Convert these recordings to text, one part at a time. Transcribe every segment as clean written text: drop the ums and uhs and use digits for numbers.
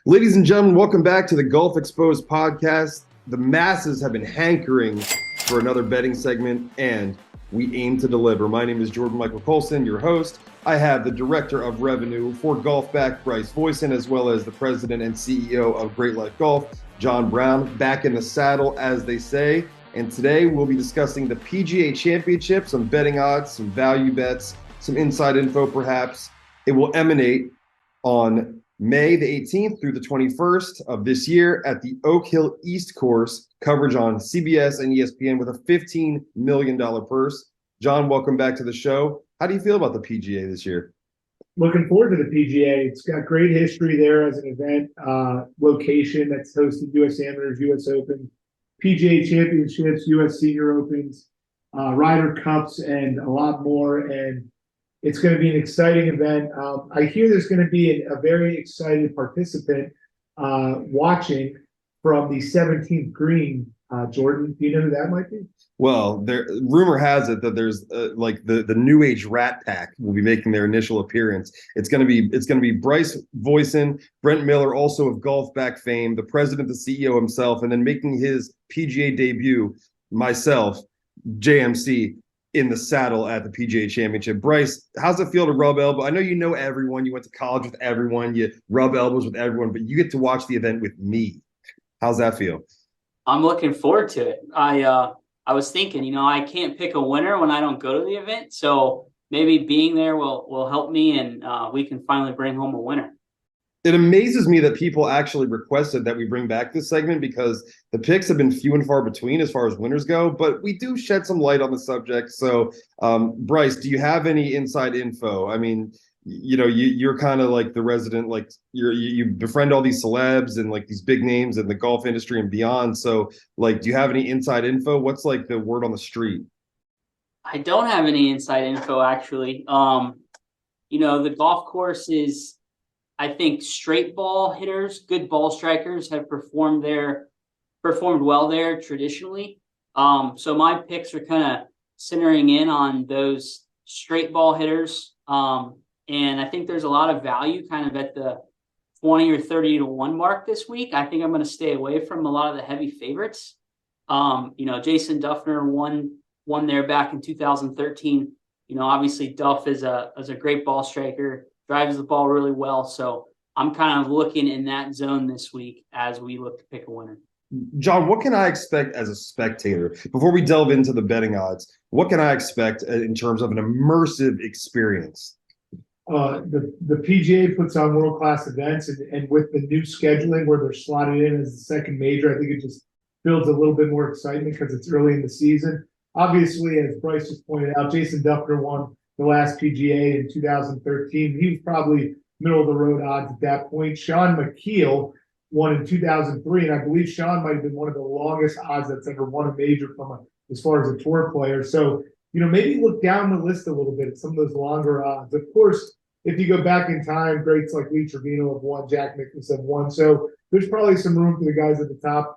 Ladies and gentlemen, welcome back to the Golf Exposed podcast. The masses have been hankering for another betting segment, and we aim to deliver. My name is Jordan Michael Colson, your host. I have the Director of Revenue for GolfBack, Bryce Voisin, as well as the President and CEO of GreatLIFE Golf, John Brown, back in the saddle, as they say. And today we'll be discussing the PGA Championship, some betting odds, some value bets, some inside info perhaps. It will emanate on May the 18th through the 21st of this year at the Oak Hill East Course, coverage on CBS and ESPN with a $15 million purse. John, welcome back to the show. How do you feel about the PGA this year? Looking forward to the PGA. It's got great history there as an event location that's hosted U.S. Amateurs, U.S. Open, PGA Championships, U.S. Senior Opens, Ryder Cups, and a lot more. And it's going to be an exciting event. I hear there's going to be a very excited participant watching from the 17th green. Jordan, do you know who that might be? Well, rumor has it that there's like the New Age Rat Pack will be making their initial appearance. It's going to be Bryce Voisin, Brent Miller, also of GolfBack fame, the president, the CEO himself, and then making his PGA debut, myself, JMC, in the saddle at the PGA Championship. Bryce, how's it feel to rub elbow? I know you know everyone. You went to college with everyone. You rub elbows with everyone, but you get to watch the event with me. How's that feel? I'm looking forward to it. I was thinking, I can't pick a winner when I don't go to the event. So maybe being there will help me, and we can finally bring home a winner. It amazes me that people actually requested that we bring back this segment because the picks have been few and far between as far as winners go, but we do shed some light on the subject. So, Bryce, do you have any inside info? I mean, you're kind of like the resident, like you befriend all these celebs and like these big names in the golf industry and beyond. So, like, do you have any inside info? What's like the word on the street? I don't have any inside info, actually. The golf course is, I think, straight ball hitters, good ball strikers have performed well there traditionally. So my picks are kind of centering in on those straight ball hitters. And I think there's a lot of value kind of at the 20 or 30 to 1 mark this week. I think I'm going to stay away from a lot of the heavy favorites. Jason Duffner won there back in 2013. Obviously Duff is a great ball striker, drives the ball really well. So I'm kind of looking in that zone this week as we look to pick a winner. John, what can I expect as a spectator? Before we delve into the betting odds, what can I expect in terms of an immersive experience? The PGA puts on world-class events, and with the new scheduling where they're slotted in as the second major, I think it just builds a little bit more excitement because it's early in the season. Obviously, as Bryce just pointed out, Jason Duffner won the last PGA in 2013. He was probably middle-of-the-road odds at that point. Sean McKeel won in 2003, and I believe Sean might have been one of the longest odds that's ever won a major as far as a tour player. So, maybe look down the list a little bit at some of those longer odds. Of course, if you go back in time, greats like Lee Trevino have won, Jack Nicklaus have won. So there's probably some room for the guys at the top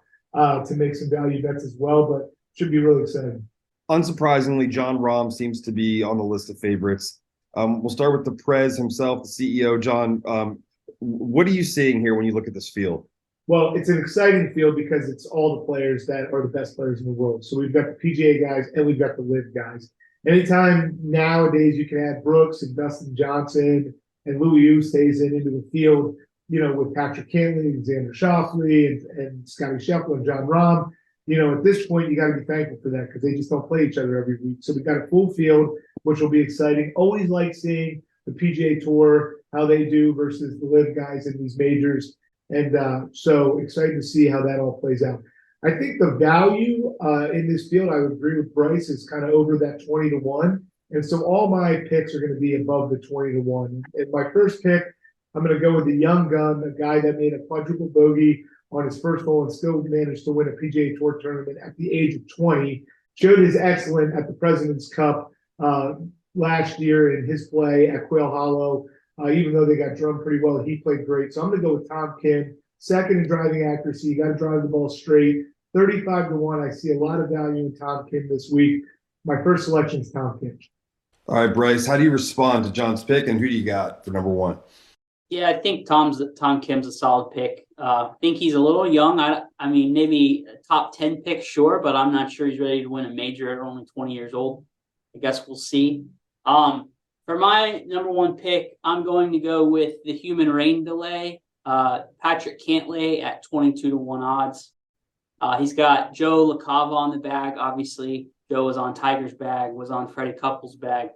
to make some value bets as well, but should be really exciting. Unsurprisingly, Jon Rahm seems to be on the list of favorites. We'll start with the Prez himself, the CEO. John, what are you seeing here when you look at this field? Well, it's an exciting field because it's all the players that are the best players in the world. So we've got the PGA guys and we've got the LIV guys. Anytime nowadays you can add Brooks and Dustin Johnson and Louis Yu stays into the field, with Patrick Cantley, Xander Schauffele, and Scotty Scheffler and Jon Rahm, at this point, you got to be thankful for that because they just don't play each other every week. So we've got a full field, which will be exciting. Always like seeing the PGA Tour, how they do versus the LIV guys in these majors. And so excited to see how that all plays out. I think the value in this field, I would agree with Bryce, is kind of over that 20 to 1. And so all my picks are going to be above the 20 to 1. And my first pick, I'm going to go with the young gun, a guy that made a quadruple bogey on his first hole and still managed to win a PGA Tour tournament at the age of 20. Showed his excellence at the President's Cup last year in his play at Quail Hollow. Even though they got drummed pretty well, he played great. So I'm going to go with Tom Kim. Second in driving accuracy. You got to drive the ball straight. 35 to 1. I see a lot of value in Tom Kim this week. My first selection is Tom Kim. All right, Bryce, how do you respond to John's pick, and who do you got for number one? Yeah, I think Tom Kim's a solid pick. I think he's a little young. I mean, maybe a top 10 pick, sure, but I'm not sure he's ready to win a major at only 20 years old. I guess we'll see. For my number one pick, I'm going to go with the human rain delay. Patrick Cantlay at 22 to 1 odds. He's got Joe LaCava on the bag. Obviously, Joe was on Tiger's bag, was on Freddie Couples' bag.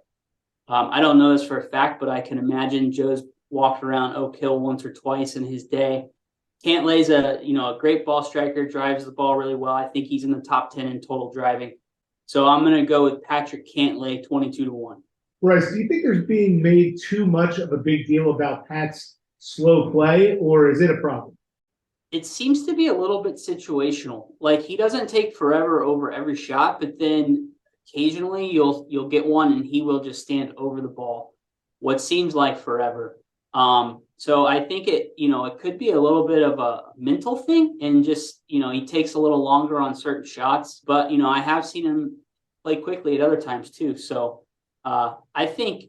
I don't know this for a fact, but I can imagine Joe's walked around Oak Hill once or twice in his day. Cantlay's a great ball striker, drives the ball really well. I think he's in the top 10 in total driving. So I'm going to go with Patrick Cantlay, 22 to 1. Bryce, do you think there's being made too much of a big deal about Pat's slow play, or is it a problem? It seems to be a little bit situational. Like, he doesn't take forever over every shot, but then occasionally you'll get one and he will just stand over the ball what seems like forever. So I think it could be a little bit of a mental thing, and just, he takes a little longer on certain shots, but I have seen him play quickly at other times too. So I think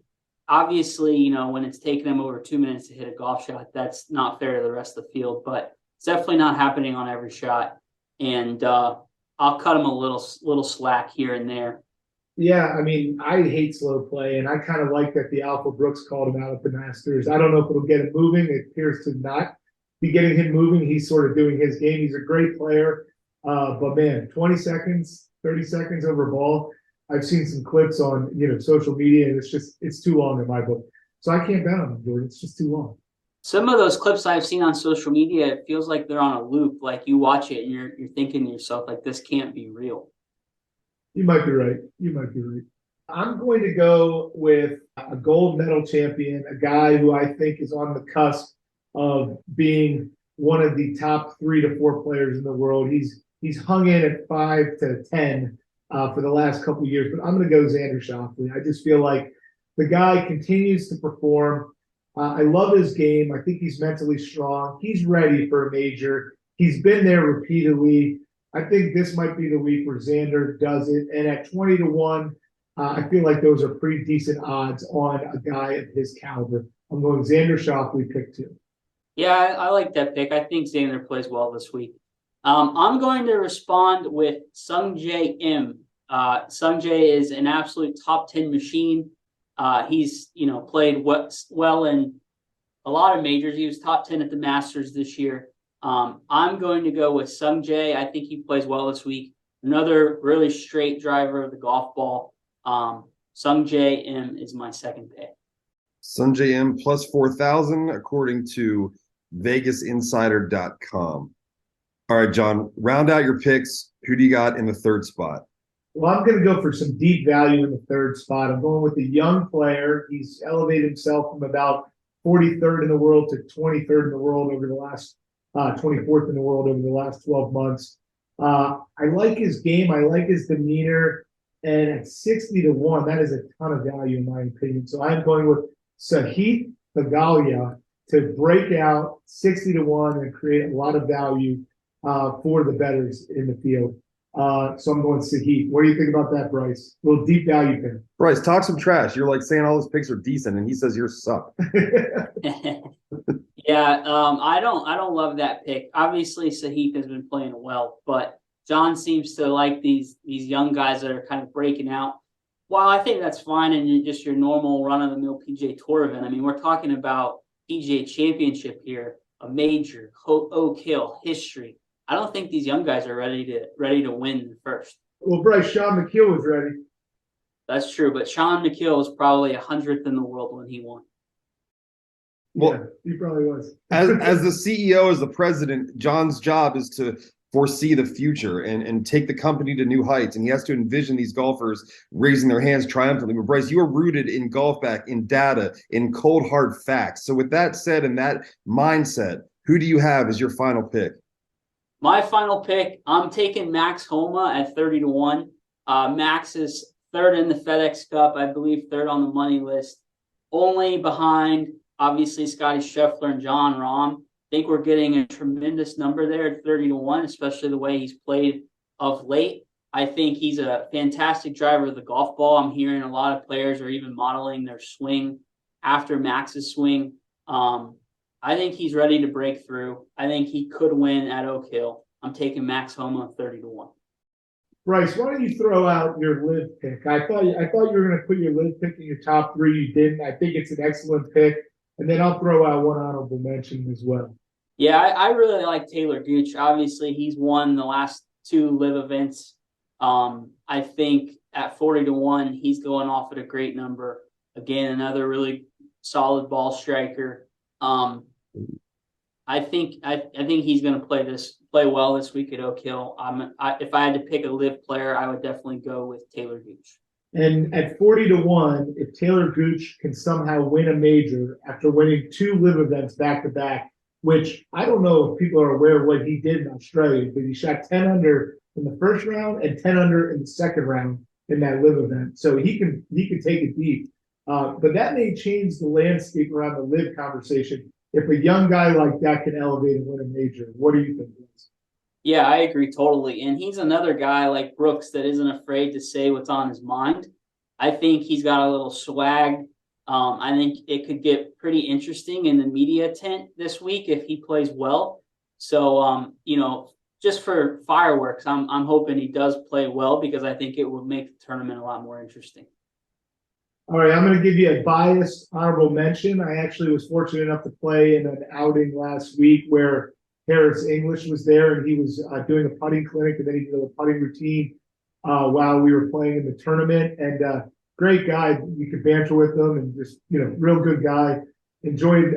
obviously, when it's taken him over 2 minutes to hit a golf shot, that's not fair to the rest of the field, but it's definitely not happening on every shot. And I'll cut him a little slack here and there. Yeah, I mean, I hate slow play, and I kind of like that the Alpha Brooks called him out at the Masters. I don't know if it'll get him moving. It appears to not be getting him moving. He's sort of doing his game. He's a great player. But man, 20 seconds, 30 seconds over a ball. I've seen some clips on, social media, and it's too long in my book. So I can't bet on him, Jordan. It's just too long. Some of those clips I've seen on social media, it feels like they're on a loop. Like, you watch it and you're thinking to yourself, like, this can't be real. You might be right. I'm going to go with a gold medal champion, a guy who I think is on the cusp of being one of the top 3 to 4 players in the world. He's hung in at 5 to 10 for the last couple of years, but I'm going to go Xander Schauffele. I just feel like the guy continues to perform. I love his game. I think he's mentally strong. He's ready for a major. He's been there repeatedly. I think this might be the week where Xander does it. And at 20 to 1, I feel like those are pretty decent odds on a guy of his caliber. I'm going Xander Schauffele, pick 2. Yeah, I like that pick. I think Xander plays well this week. I'm going to respond with Sungjae Im. Sungjae is an absolute top 10 machine. He's played well in a lot of majors. He was top 10 at the Masters this year. I'm going to go with Sungjae. I think he plays well this week. Another really straight driver of the golf ball. Sungjae Im is my second pick. Sungjae Im plus 4,000 according to VegasInsider.com. All right, John, round out your picks. Who do you got in the third spot? Well, I'm going to go for some deep value in the third spot. I'm going with a young player. He's elevated himself from about 43rd in the world to 23rd in the world over the last 24th in the world over the last 12 months. I like his game. I like his demeanor. And at 60 to 1, that is a ton of value in my opinion. So I'm going with Sahith Theegala to break out 60 to 1 and create a lot of value for the bettors in the field. So I'm going Sahith. What do you think about that, Bryce? A little deep value pick. Bryce, talk some trash. You're like saying all his picks are decent, and he says yours suck. Yeah, I don't love that pick. Obviously, Sahith has been playing well, but John seems to like these young guys that are kind of breaking out. While I think that's fine and just your normal run-of-the-mill PGA Tour event, I mean, we're talking about PGA Championship here, a major, Oak Hill, history. I don't think these young guys are ready to win first. Well, Bryce, Sean McKeel was ready. That's true, but Sean McKeel was probably 100th in the world when he won. Well, yeah, he probably was. as the CEO, as the president, John's job is to foresee the future and take the company to new heights. And he has to envision these golfers raising their hands triumphantly. But Bryce, you are rooted in GolfBack, in data, in cold hard facts. So with that said, and that mindset, who do you have as your final pick? My final pick, I'm taking Max Homa at 30 to 1. Max is third in the FedEx Cup, I believe third on the money list, only behind, obviously, Scotty Scheffler and Jon Rahm. I think we're getting a tremendous number there at 30 to 1, especially the way he's played of late. I think he's a fantastic driver of the golf ball. I'm hearing a lot of players are even modeling their swing after Max's swing. I think he's ready to break through. I think he could win at Oak Hill. I'm taking Max Homa 30-1. Bryce, why don't you throw out your live pick? I thought you were going to put your live pick in your top three. You didn't. I think it's an excellent pick. And then I'll throw out one honorable mention as well. Yeah, I really like Taylor Gooch. Obviously, he's won the last 2 live events. I think at 40-1, he's going off at a great number. Again, another really solid ball striker. I think he's going to play well this week at Oak Hill. If I had to pick a live player, I would definitely go with Taylor Gooch. And at 40-1, if Taylor Gooch can somehow win a major after winning 2 live events back to back, which I don't know if people are aware of what he did in Australia, but he shot 10 under in the first round and 10 under in the second round in that live event. So he can take it deep. But that may change the landscape around the live conversation if a young guy like that can elevate and win a major. What do you think? Yeah, I agree totally. And he's another guy like Brooks that isn't afraid to say what's on his mind. I think he's got a little swag. I think it could get pretty interesting in the media tent this week if he plays well. So, just for fireworks, I'm hoping he does play well because I think it will make the tournament a lot more interesting. All right, I'm going to give you a biased honorable mention. I actually was fortunate enough to play in an outing last week where Harris English was there, and he was doing a putting clinic, and then he did a putting routine while we were playing in the tournament. And great guy. You could banter with him, and just real good guy. Enjoyed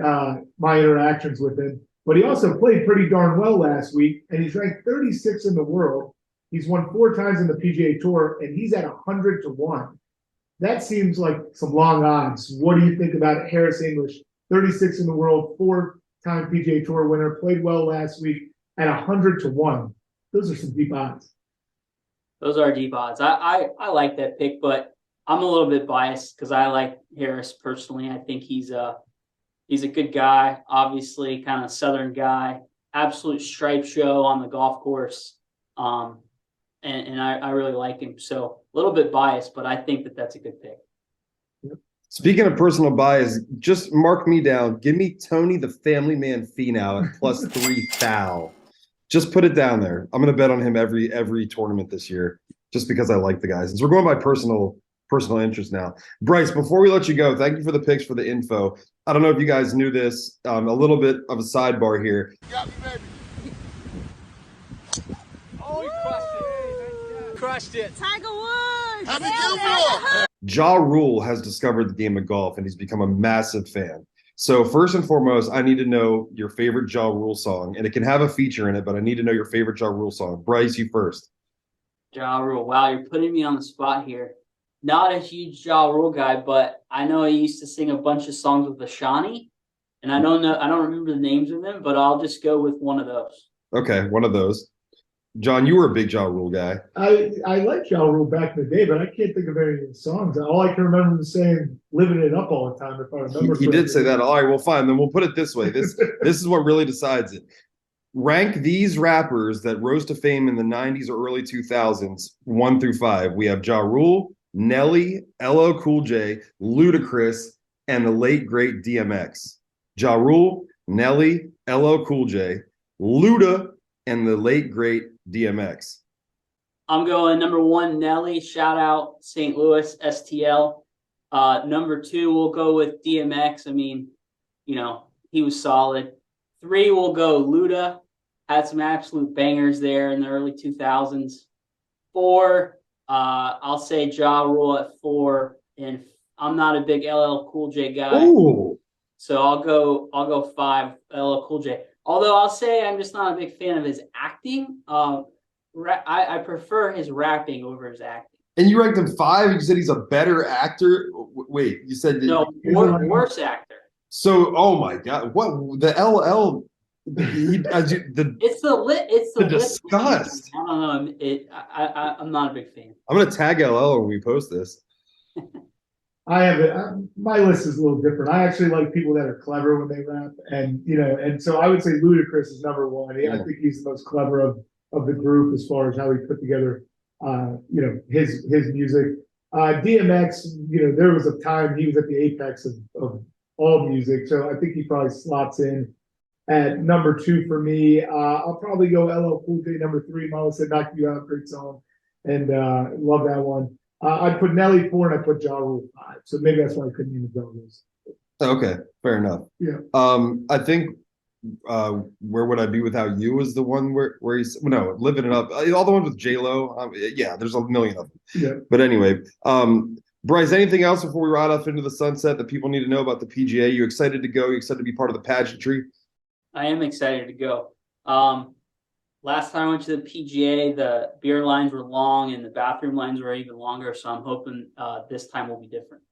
my interactions with him. But he also played pretty darn well last week, and he's ranked 36 in the world. He's won 4 times in the PGA Tour, and he's at 100-1. That seems like some long odds. What do you think about Harris English, 36 in the world, 4-time PGA Tour winner, played well last week at 100-1? Those are some deep odds. Those are deep odds. I like that pick, but I'm a little bit biased because I like Harris personally. I think he's a good guy, obviously, kind of Southern guy, absolute stripe show on the golf course. And I really like him. So a little bit biased, but I think that's a good pick. Speaking of personal bias, just mark me down. Give me Tony the Family Man Finau at plus 3,000. Just put it down there. I'm going to bet on him every tournament this year just because I like the guys. And so we're going by personal interest now. Bryce, before we let you go, thank you for the picks, for the info. I don't know if you guys knew this. A little bit of a sidebar here. You got me, baby. Oh, he crushed it. Crushed it. Tiger Woods. Happy Gilmore. Ja Rule has discovered the game of golf, and he's become a massive fan. So first and foremost, I need to know your favorite Ja Rule song, and it can have a feature in it, but I need to know your favorite Ja Rule song. Bryce, you first. Ja Rule. Wow, you're putting me on the spot here. Not a huge Ja Rule guy, but I know he used to sing a bunch of songs with Ashani, and I don't remember the names of them, but I'll just go with one of those. Okay, one of those. John, you were a big Ja Rule guy. I liked Ja Rule back in the day, but I can't think of any of the songs. All I can remember him saying "living it up" all the time. If I remember, He did say that. All right, well, fine. Then we'll put it this way. This is what really decides it. Rank these rappers that rose to fame in the 90s or early 2000s, 1 through 5. We have Ja Rule, Nelly, LL Cool J, Ludacris, and the late great DMX. Ja Rule, Nelly, LL Cool J, Luda, and the late great DMX. I'm going number 1, Nelly. Shout out St. Louis, STL. Number 2, we'll go with DMX. I mean, he was solid. 3, we'll go Luda. Had some absolute bangers there in the early 2000s. 4, I'll say Ja Rule at 4. And I'm not a big LL Cool J guy. Ooh. So I'll go 5, LL Cool J. Although I'll say I'm just not a big fan of his acting. I prefer his rapping over his acting. And you ranked him 5? You said he's a better actor? Wait, you said... No, worse actor. So, oh my God. What? The LL... It's the disgust. I don't know. I'm not a big fan. I'm going to tag LL when we post this. I have it. My list is a little different. I actually like people that are clever when they rap, and so I would say Ludacris is number 1. I think he's the most clever of the group as far as how he put together, his music. DMX, there was a time he was at the apex of all music, so I think he probably slots in At number 2 for me, I'll probably go LL Cool J number 3. Mama said "Knock You Out," great song, and love that one. I'd put Nelly 4 and I put Ja Rule 5. So maybe that's why I couldn't even go this. Okay, fair enough. Yeah. I think Where Would I Be Without You is the one where he's no Living It Up. All the ones with J Lo. Yeah, there's a million of them. Yeah. But anyway, Bryce, anything else before we ride off into the sunset that people need to know about the PGA? You excited to go? You excited to be part of the pageantry? I am excited to go. Last time I went to the PGA, the beer lines were long and the bathroom lines were even longer. So I'm hoping this time will be different.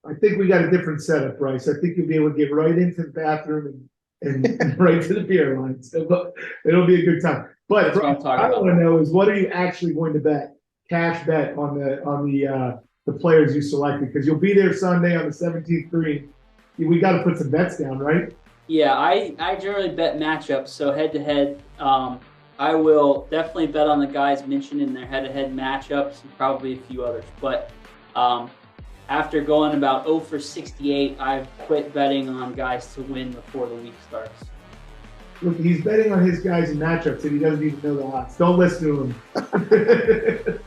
I think we got a different setup, Bryce. I think you'll be able to get right into the bathroom and right to the beer line. So it'll be a good time. But That's what I'm Bryce, talking I about. want to know is what are you actually going to bet? Cash bet on the players you selected, because you'll be there Sunday on the 17th green. We got to put some bets down, right? Yeah, I generally bet matchups. So head to head, I will definitely bet on the guys mentioned in their head to head matchups and probably a few others. But after going about 0 for 68, I've quit betting on guys to win before the week starts. Look, he's betting on his guys in matchups and he doesn't even know the odds. Don't listen to him.